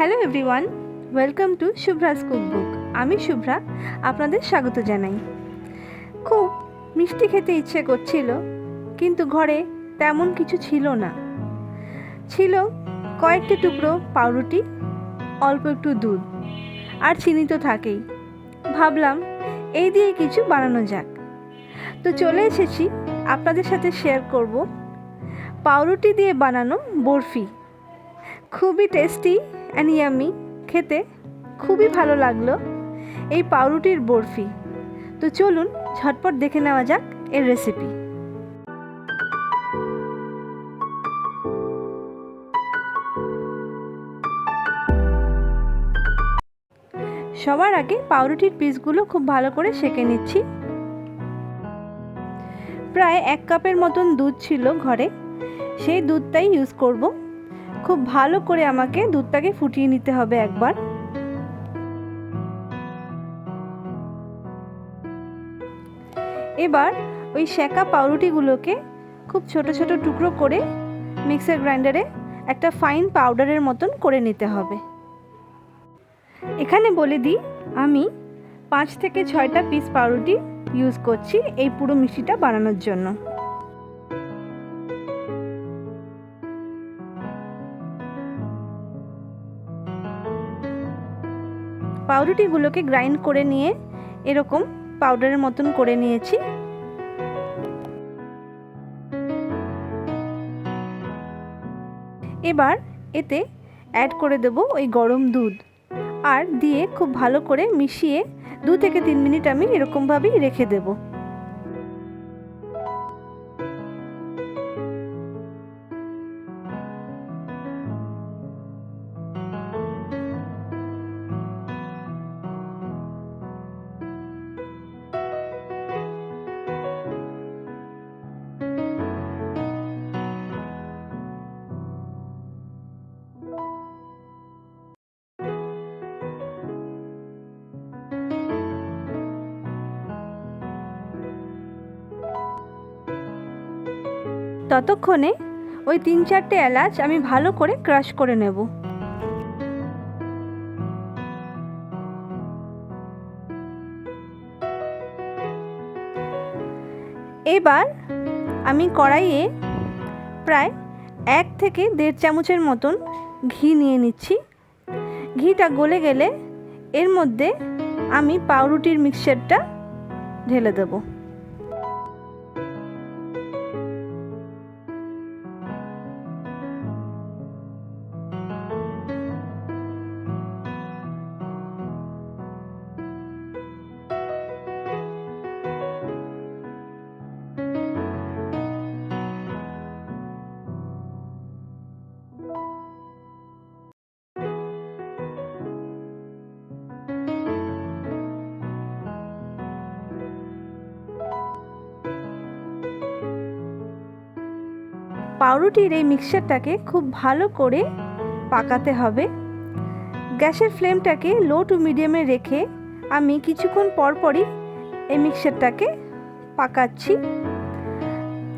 Hello everyone, welcome to Shubhra's cookbook. আমি শুভ্রা, আপনাদের স্বাগত জানাই। খুব মিষ্টি খেতে ইচ্ছে করছিল, কিন্তু ঘরে তেমন কিছু ছিল না। ছিল কয়েকটি টুকরো পাউরুটি, অল্প একটু দুধ আর চিনি তো থাকেই। ভাবলাম এই দিয়ে কিছু বানানো যাক। তো চলে এসেছি আপনাদের সাথে শেয়ার করব পাউরুটি দিয়ে বানানো বরফি। খুবই টেস্টি অ্যান্ড ইয়ামি, খেতে খুবই ভালো লাগলো এই পাউরুটির বরফি। তো চলুন ঝটপট দেখে নেওয়া যাক এর রেসিপি। সবার আগে পাউরুটির পিসগুলো খুব ভালো করে সেঁকে নিচ্ছি। প্রায় 1 কাপের মতন দুধ ছিল ঘরে, সেই দুধটাই ইউজ করব। খুব ভালো করে আমাকে দুধটাকে ফুটিয়ে নিতে হবে একবার। এবার ওই সেঁকা পাউরুটিগুলোকে খুব ছোট ছোট টুকরো করে মিক্সার গ্রাইন্ডারে একটা ফাইন পাউডারের মতন করে নিতে হবে। এখানে বলে দিই, আমি 5 থেকে 6টা পিস পাউরুটি ইউজ করছি এই পুরো মিষ্টিটা বানানোর জন্য। পাউরুটিগুলোকে গ্রাইন্ড করে নিয়ে এরকম পাউডারের মতন করে নিয়েছি। এবার এতে অ্যাড করে দেব ওই গরম দুধ, আর দিয়ে খুব ভালো করে মিশিয়ে 2 থেকে 3 মিনিট আমি এরকমভাবেই রেখে দেব। ততক্ষণে ওই 3-4টে এলাচ আমি ভালো করে ক্রাশ করে নেব। এবার আমি কড়াইয়ে প্রায় 1 থেকে 1.5 চামচের মতন ঘি নিয়ে নিচ্ছি। ঘিটা গলে গেলে এর মধ্যে আমি পাউরুটির মিক্সচারটা ঢেলে দেব। পাউরুটির এই মিক্সচারটাকে খুব ভালো করে পাকাতে হবে। গ্যাসের ফ্লেমটাকে লো টু মিডিয়ামে রেখে আমি কিছুক্ষণ পরপরই এই মিক্সচারটাকে পাকাচ্ছি।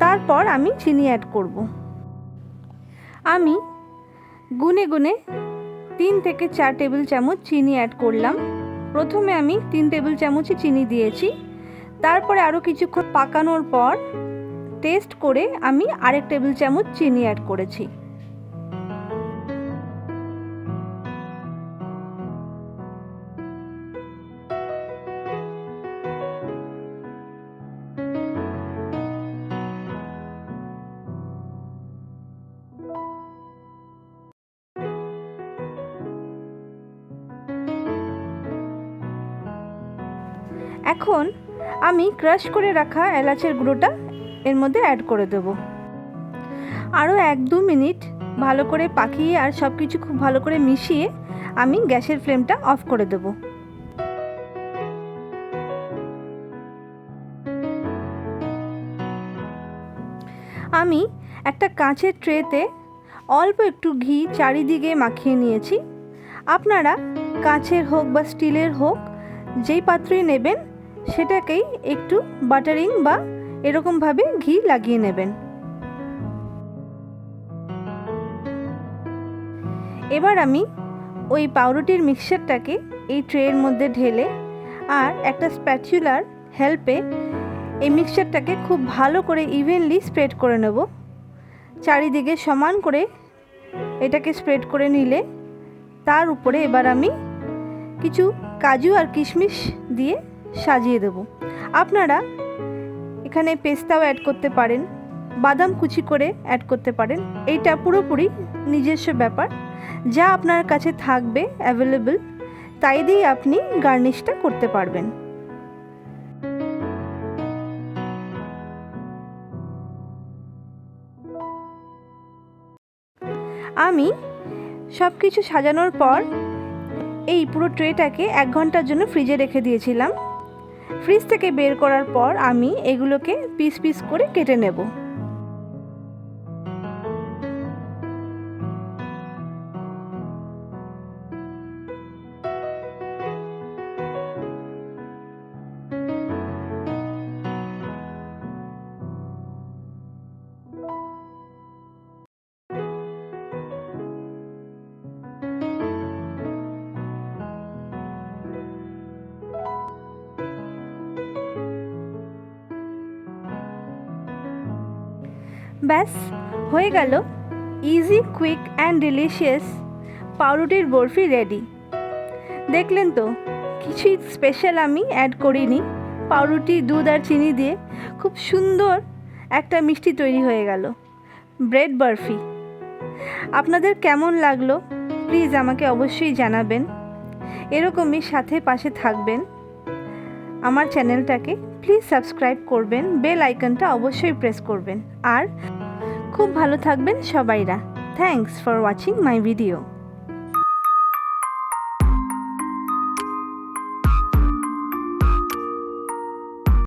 তারপর আমি চিনি অ্যাড করব। আমি গুনে গুনে 3 থেকে 4 টেবিল চামচ চিনি অ্যাড করলাম। প্রথমে আমি 3 টেবিল চামচই চিনি দিয়েছি, তারপরে আরও কিছুক্ষণ পাকানোর পর টেস্ট করে আমি 1 টেবিল চামচ চিনি অ্যাড করেছি। এখন আমি ক্রাশ করে রাখা এলাচের গুঁড়োটা এর মধ্যে অ্যাড করে দেব। আরও 1-2 মিনিট ভালো করে পাকিয়ে আর সব কিছু খুব ভালো করে মিশিয়ে আমি গ্যাসের ফ্লেমটা অফ করে দেব। আমি একটা কাঁচের ট্রেতে অল্প একটু ঘি চারিদিকে মাখিয়ে নিয়েছি। আপনারা কাঁচের হোক বা স্টিলের হোক, যেই পাত্রই নেবেন সেটাকেই একটু বাটারিং বা এরকমভাবে ঘি লাগিয়ে নেবেন। এবার আমি ওই পাউরুটির মিক্সচারটাকে এই ট্রের মধ্যে ঢেলে আর একটা স্প্যাচুলার হেল্পে এই মিক্সচারটাকে খুব ভালো করে ইভেনলি স্প্রেড করে নেব। চারিদিকে সমান করে এটাকে স্প্রেড করে নিলে তার উপরে এবার আমি কিছু কাজু আর কিশমিশ দিয়ে সাজিয়ে দেব। আপনারা এখানে পেস্তাও অ্যাড করতে পারেন, বাদাম কুচি করে অ্যাড করতে পারেন। এইটা পুরোপুরি নিজস্ব ব্যাপার, যা আপনার কাছে থাকবে অ্যাভেলেবল তাই দিয়ে আপনি গার্নিশটা করতে পারবেন। আমি সব কিছু সাজানোর পর এই পুরো ট্রেটাকে 1 ঘন্টার জন্য ফ্রিজে রেখে দিয়েছিলাম। ফ্রিজ থেকে বের করার পর আমি এগুলোকে পিস পিস করে কেটে নেব। ব্যাস হয়ে গেল ইজি, কুইক অ্যান্ড ডিলিশিয়াস পাউরুটির বরফি রেডি। দেখলেন তো, কিছুই স্পেশাল আমি অ্যাড করিনি। পাউরুটি, দুধ আর চিনি দিয়ে খুব সুন্দর একটা মিষ্টি তৈরি হয়ে গেল, ব্রেড বরফি। আপনাদের কেমন লাগলো প্লিজ আমাকে অবশ্যই জানাবেন। এরকমই সাথে পাশে থাকবেন। আমার চ্যানেলটাকে প্লিজ সাবস্ক্রাইব করবেন, বেল আইকনটা অবশ্যই প্রেস করবেন। আর খুব ভালো থাকবেন সবাইরা। Thanks for watching my video.